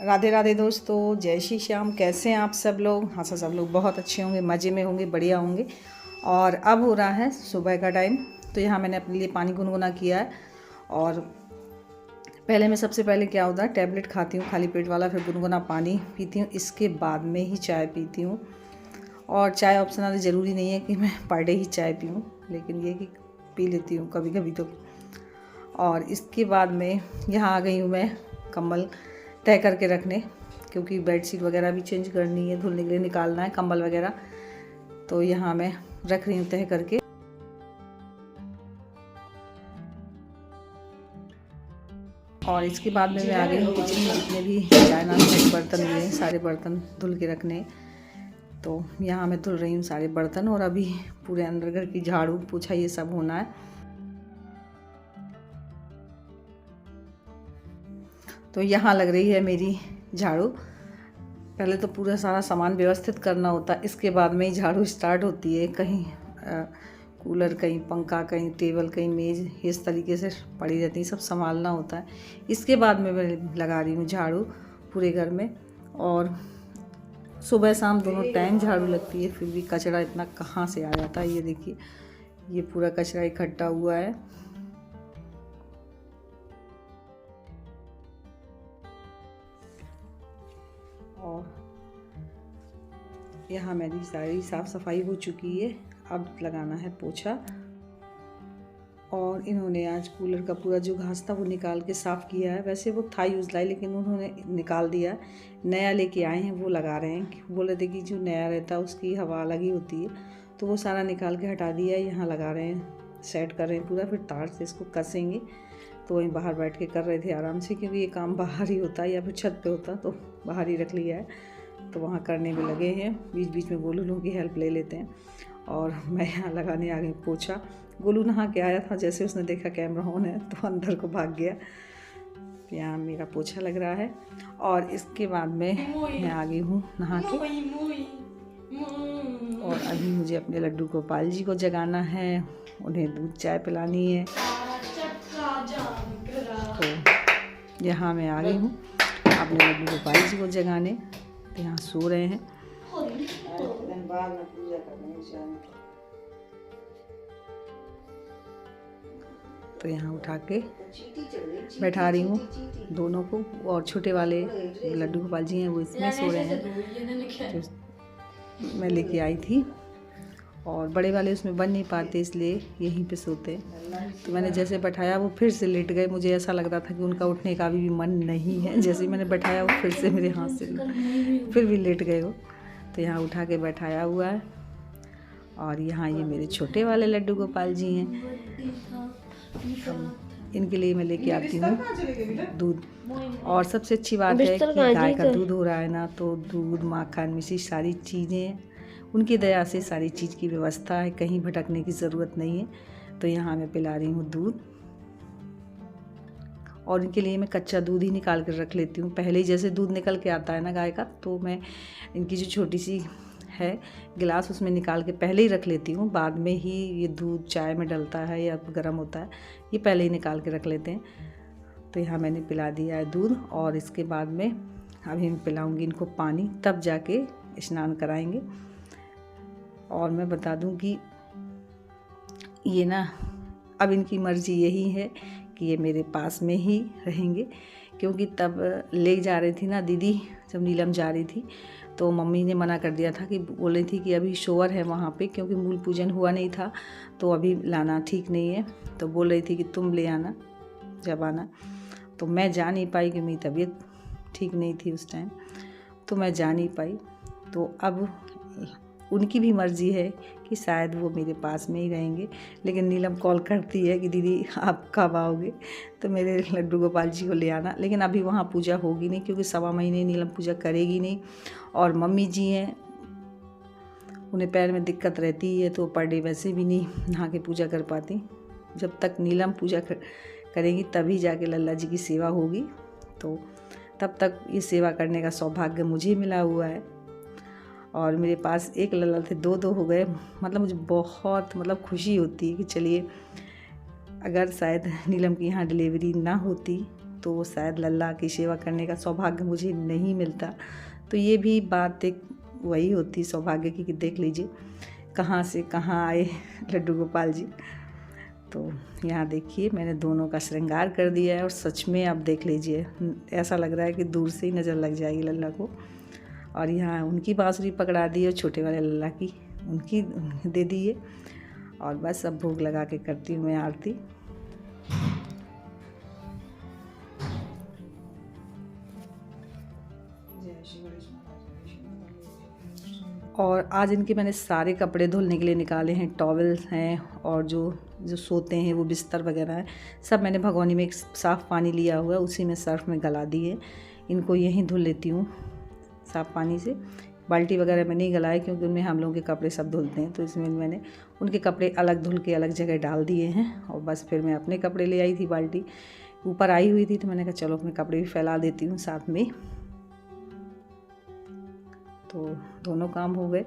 राधे राधे दोस्तों, जय श्री श्याम। कैसे हैं आप सब लोग? हाँ सब लोग बहुत अच्छे होंगे, मज़े में होंगे, बढ़िया होंगे। और अब हो रहा है सुबह का टाइम, तो यहाँ मैंने अपने लिए पानी गुनगुना किया है। और पहले मैं सबसे पहले क्या होता है, टैबलेट खाती हूँ खाली पेट वाला, फिर गुनगुना पानी पीती हूँ, इसके बाद में ही चाय पीती हूँ। और चाय ऑप्शनल, ज़रूरी नहीं है कि मैं पर डे ही चाय पीऊँ, लेकिन ये कि पी लेती हूँ कभी कभी तो। और इसके बाद में यहाँ आ गई हूँ मैं कंबल तय करके रखने, क्योंकि बेडशीट वगैरह भी चेंज करनी है, धुलने के लिए निकालना है कंबल वगैरह, तो यहाँ मैं रख रही हूँ तय करके। और इसके बाद में मैं आ गई हूँ किचन में, जितने भी चाय नाश्ते के बर्तन हुए हैं सारे बर्तन धुल के रखने। तो यहाँ मैं धुल रही हूँ सारे बर्तन, और अभी पूरे अंदर घर की झाड़ू पोछा ये सब होना है। तो यहाँ लग रही है मेरी झाड़ू। पहले तो पूरा सारा सामान व्यवस्थित करना होता है, इसके बाद में ही झाड़ू स्टार्ट होती है। कहीं कूलर, कहीं पंखा, कहीं टेबल, कहीं मेज़, इस तरीके से पड़ी रहती है, सब संभालना होता है। इसके बाद में मैं लगा रही हूँ झाड़ू पूरे घर में। और सुबह शाम दोनों टाइम झाड़ू लगती है, फिर भी कचरा इतना कहाँ से आ जाता है। ये देखिए, ये पूरा कचरा इकट्ठा हुआ है। और यहाँ मेरी सारी साफ़ सफाई हो चुकी है, अब लगाना है पोछा। और इन्होंने आज कूलर का पूरा जो घास था वो निकाल के साफ़ किया है। वैसे वो था यूज़ लाई, लेकिन उन्होंने निकाल दिया, नया लेके आए हैं, वो लगा रहे हैं। बोले थे कि जो नया रहता है उसकी हवा अलग ही होती है, तो वो सारा निकाल के हटा दिया है, यहाँ लगा रहे हैं, सेट कर रहे हैं पूरा। फिर तार से इसको कसेंगे। तो वहीं बाहर बैठ के कर रहे थे आराम से, क्योंकि ये काम बाहर ही होता है, या फिर छत पे होता तो बाहर ही रख लिया है, तो वहाँ करने में लगे हैं। बीच बीच में गोलू लोगों की हेल्प ले लेते हैं। और मैं यहाँ लगाने आ गई पोछा। गोलू नहा के आया था, जैसे उसने देखा कैमरा ऑन है तो अंदर को भाग गया। यहाँ मेरा पोछा लग रहा है। और इसके बाद में मैं आ गई हूँ नहा के। और अभी मुझे अपने लड्डू गोपाल जी को जगाना है, उन्हें दूध चाय पिलानी है। तो यहाँ मैं आ गई हूँ अपने लड्डू गोपाल जी को जगाने, तो यहाँ सो रहे हैं। तो यहाँ उठा के बैठा रही हूँ दोनों को। और छोटे वाले लड्डू गोपाल जी हैं, वो इसमें सो रहे हैं, तो मैं लेके आई थी। और बड़े वाले उसमें बन नहीं पाते, इसलिए यहीं पे सोते। तो मैंने जैसे बैठाया वो फिर से लेट गए। मुझे ऐसा लग रहा था कि उनका उठने का अभी भी मन नहीं है। जैसे ही मैंने बैठाया वो फिर से मेरे हाथ से फिर भी लेट गए वो। तो यहाँ उठा के बैठाया हुआ है। और यहाँ ये मेरे छोटे वाले लड्डू गोपाल जी हैं, इनके लिए मैं लेके आती हूँ दूध। और सबसे अच्छी बात है कि गाय का दूध हो रहा है ना, तो दूध, माखन, मिश्री, सारी चीज़ें उनकी दया से सारी चीज़ की व्यवस्था है, कहीं भटकने की ज़रूरत नहीं है। तो यहाँ मैं पिला रही हूँ दूध। और इनके लिए मैं कच्चा दूध ही निकाल कर रख लेती हूँ, पहले ही जैसे दूध निकल के आता है ना गाय का, तो मैं इनकी जो छोटी सी है गिलास उसमें निकाल के पहले ही रख लेती हूँ। बाद में ही ये दूध चाय में डलता है या गर्म होता है, ये पहले ही निकाल के रख लेते हैं। तो यहाँ मैंने पिला दिया है दूध। और इसके बाद में अभी मैं पिलाऊंगी इनको पानी, तब जाके स्नान कराएंगे। और मैं बता दूं कि ये ना अब इनकी मर्ज़ी यही है कि ये मेरे पास में ही रहेंगे, क्योंकि तब ले जा रही थी ना दीदी, जब नीलम जा रही थी तो मम्मी ने मना कर दिया था, कि बोल रही थी कि अभी शोर है वहाँ पे, क्योंकि मूल पूजन हुआ नहीं था, तो अभी लाना ठीक नहीं है। तो बोल रही थी कि तुम ले आना जब आना। तो मैं जा नहीं पाई, कि मेरी तबीयत ठीक नहीं थी उस टाइम, तो मैं जा नहीं पाई। तो अब उनकी भी मर्ज़ी है कि शायद वो मेरे पास में ही रहेंगे। लेकिन नीलम कॉल करती है कि दीदी आप कब आओगे, तो मेरे लड्डू गोपाल जी को ले आना। लेकिन अभी वहाँ पूजा होगी नहीं, क्योंकि 1.25 महीने नीलम पूजा करेगी नहीं। और मम्मी जी हैं, उन्हें पैर में दिक्कत रहती है, तो पर डे वैसे भी नहीं नहा के पूजा कर पाती। जब तक नीलम पूजा करेंगी तभी जाके लल्ला जी की सेवा होगी। तो तब तक ये सेवा करने का सौभाग्य मुझे मिला हुआ है। और मेरे पास एक लल्ला थे, 2 हो गए। मतलब मुझे बहुत खुशी होती है कि चलिए, अगर शायद नीलम की यहाँ डिलीवरी ना होती तो वो शायद लल्ला की सेवा करने का सौभाग्य मुझे नहीं मिलता। तो ये भी बात एक वही होती सौभाग्य की कि देख लीजिए कहाँ से कहाँ आए लड्डू गोपाल जी। तो यहाँ देखिए मैंने दोनों का श्रृंगार कर दिया है और सच में आप देख लीजिए ऐसा लग रहा है कि दूर से ही नज़र लग जाएगी लल्ला को। और यहाँ उनकी बांसुरी पकड़ा दी और छोटे वाले लल्ला की उनकी दे दी है। और बस अब भोग लगा के करती हूँ मैं आरती। और आज इनके मैंने सारे कपड़े धुलने के लिए निकाले हैं, टॉवल्स हैं और जो सोते हैं वो बिस्तर वगैरह है, सब मैंने भगोनी में एक साफ़ पानी लिया हुआ है, उसी में सर्फ में गला दिए। इनको यहीं धुल लेती हूँ साफ़ पानी से। बाल्टी वगैरह में नहीं गलाए क्योंकि उनमें हम लोगों के कपड़े सब धुलते हैं, तो इसमें मैंने उनके कपड़े अलग धुल के अलग जगह डाल दिए हैं। और बस फिर मैं अपने कपड़े ले आई थी, बाल्टी ऊपर आई हुई थी तो मैंने कहा चलो अपने कपड़े भी फैला देती हूँ साथ में। तो दोनों काम हो गए।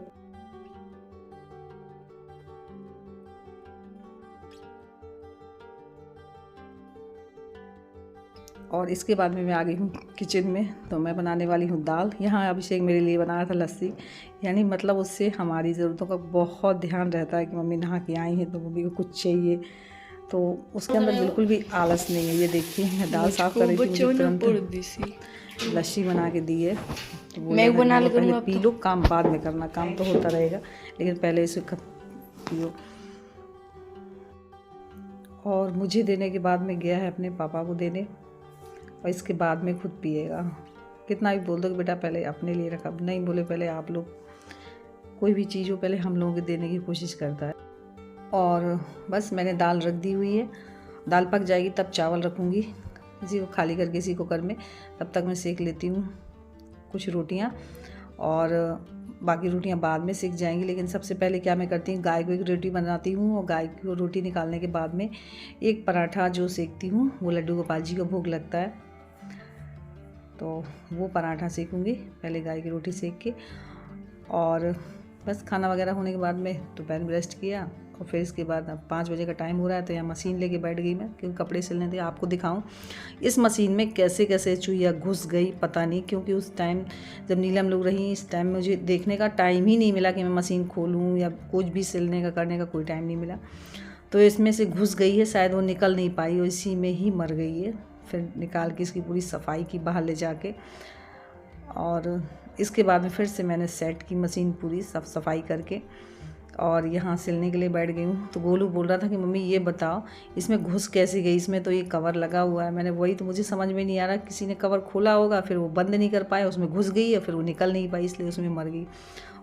और इसके बाद में मैं आ गई हूँ किचन में। तो मैं बनाने वाली हूँ दाल। यहाँ अभिषेक मेरे लिए बना रहा था लस्सी, यानी मतलब उससे हमारी ज़रूरतों का बहुत ध्यान रहता है कि मम्मी नहा के आई हैं तो मम्मी को कुछ चाहिए, तो उसके अंदर बिल्कुल भी आलस नहीं है। ये देखिए मैं दाल साफ़ कर रही थी, तुरंत लस्सी बना के दी है। तो मैं बना ले पहले पी लो, काम बाद में करना, काम तो होता रहेगा लेकिन पहले इसे पियो। और मुझे देने के बाद में गया है अपने पापा को देने और इसके बाद में खुद पिएगा। कितना भी बोल दो कि बेटा पहले अपने लिए रखा, नहीं बोले पहले आप लोग, कोई भी चीज़ हो पहले हम लोगों के देने की कोशिश करता है। और बस मैंने दाल रख दी हुई है, दाल पक जाएगी तब चावल रखूँगी इसी को खाली करके इसी कुकर में। तब तक मैं सेक लेती हूँ कुछ रोटियाँ और बाकी रोटियाँ बाद में सेक जाएंगी। लेकिन सबसे पहले क्या मैं करती हूँ, गाय को एक रोटी बनाती हूँ और गाय को रोटी निकालने के बाद में एक पराठा जो सेकती हूँ वो लड्डू गोपाल जी का भोग लगता है, तो वो पराठा सेकूँगी पहले गाय की रोटी सेक के। और बस खाना वगैरह होने के बाद में दोपहर में रेस्ट किया और फिर इसके बाद अब 5 बजे का टाइम हो रहा है तो यहाँ मशीन लेके बैठ गई मैं, क्योंकि कपड़े सिलने थे। आपको दिखाऊं इस मशीन में कैसे कैसे चुईया घुस गई पता नहीं, क्योंकि उस टाइम जब नीलम लोग रही इस टाइम मुझे देखने का टाइम ही नहीं मिला कि मैं मशीन खोलूँ या कुछ भी सिलने का करने का कोई टाइम नहीं मिला। तो इसमें से घुस गई है, शायद वो निकल नहीं पाई और इसी में ही मर गई है। फिर निकाल के इसकी पूरी सफाई की बाहर ले जाके, और इसके बाद में फिर से मैंने सेट की मशीन पूरी साफ सफाई करके और यहाँ सिलने के लिए बैठ गई हूँ। तो गोलू बोल रहा था कि मम्मी ये बताओ इसमें घुस कैसे गई, इसमें तो ये कवर लगा हुआ है। मैंने वही तो मुझे समझ में नहीं आ रहा, किसी ने कवर खोला होगा फिर वो बंद नहीं कर पाया, उसमें घुस गई है, फिर वो निकल नहीं पाई इसलिए उसमें मर गई।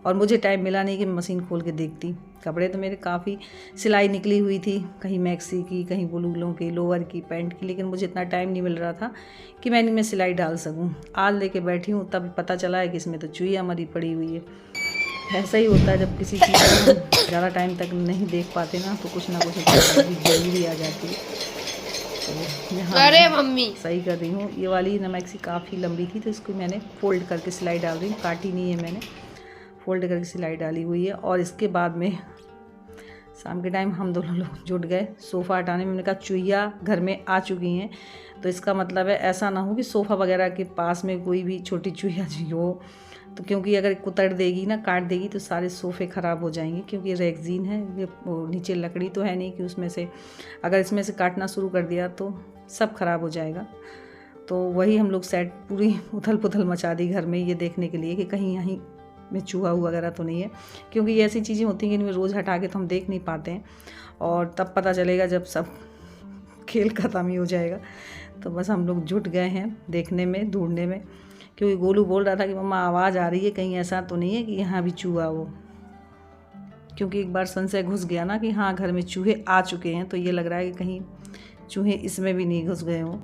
और मुझे टाइम मिला नहीं कि मैं मशीन खोल के देखती। कपड़े तो मेरे काफ़ी सिलाई निकली हुई थी, कहीं मैक्सी की, कहीं गोलूलों की, लोअर की, पैंट की, लेकिन मुझे इतना टाइम नहीं मिल रहा था कि मैं इनमें सिलाई डाल सकूँ। आज लेके बैठी हूँ तब पता चला है कि इसमें तो चुईया मरी पड़ी हुई है। ऐसा ही होता है जब किसी चीज़ को ज़्यादा टाइम तक नहीं देख पाते ना तो कुछ ना कुछ जल्दी आ जाती है। तो यहाँ मम्मी सही कर रही हूँ। ये वाली मैक्सी काफ़ी लंबी थी तो इसको मैंने फोल्ड करके सिलाई डाल रही हूँ, काटी नहीं है मैंने, फोल्ड करके सिलाई डाली हुई है। और इसके बाद में शाम के टाइम हम दोनों लोग जुट गए सोफ़ा हटाने में। मैंने कहा चुईया घर में आ चुकी हैं तो इसका मतलब है ऐसा ना हो कि सोफ़ा वगैरह के पास में कोई भी छोटी चुईया हो, तो क्योंकि अगर कुतर देगी ना, काट देगी तो सारे सोफ़े ख़राब हो जाएंगे। क्योंकि ये रेक्जीन है, ये नीचे लकड़ी तो है नहीं कि उसमें से अगर इसमें से काटना शुरू कर दिया तो सब ख़राब हो जाएगा। तो वही हम लोग सेट पूरी उथल पुथल मचा दी घर में ये देखने के लिए कि कहीं यहीं में चूहा वगैरह तो नहीं है, क्योंकि ये ऐसी चीज़ें होती हैं कि इनमें रोज़ हटा के तो हम देख नहीं पाते हैं और तब पता चलेगा जब सब खेल ख़त्म ही हो जाएगा। तो बस हम लोग जुट गए हैं देखने में, ढूंढने में, क्योंकि गोलू बोल रहा था कि मम्मा आवाज़ आ रही है, कहीं ऐसा तो नहीं है कि यहाँ भी चूहा हो। क्योंकि एक बार संशय घुस गया ना कि हाँ घर में चूहे आ चुके हैं, तो ये लग रहा है कि कहीं चूहे इसमें भी नहीं घुस गए हों।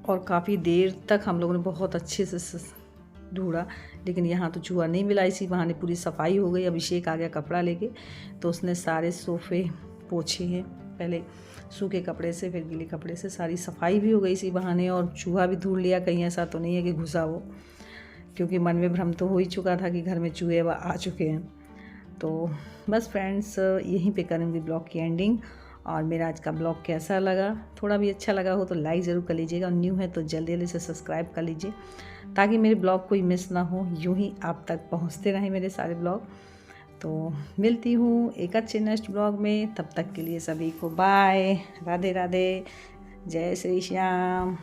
और काफ़ी देर तक हम लोगों ने बहुत अच्छे से ढूंढा लेकिन यहाँ तो चूहा नहीं मिला। इसी बहाने पूरी सफाई हो गई। अभिषेक आ गया कपड़ा लेके तो उसने सारे सोफ़े पोछे हैं, पहले सूखे कपड़े से फिर गीले कपड़े से, सारी सफाई भी हो गई इसी बहाने। और चूहा भी ढूंढ लिया, कहीं ऐसा तो नहीं है कि घुसा हो, क्योंकि मन में भ्रम तो हो ही चुका था कि घर में चूहे आ चुके हैं। तो बस फ्रेंड्स यहीं पे करूँगी ब्लॉग की एंडिंग। और मेरा आज का ब्लॉग कैसा लगा, थोड़ा भी अच्छा लगा हो तो लाइक ज़रूर कर लीजिएगा, और न्यू है तो जल्दी जल्दी से सब्सक्राइब कर लीजिए ताकि मेरे ब्लॉग कोई मिस ना हो, यूँ ही आप तक पहुँचते रहें मेरे सारे ब्लॉग। तो मिलती हूँ एक अच्छे नेक्स्ट ब्लॉग में, तब तक के लिए सभी को बाय, राधे राधे, जय श्री श्याम।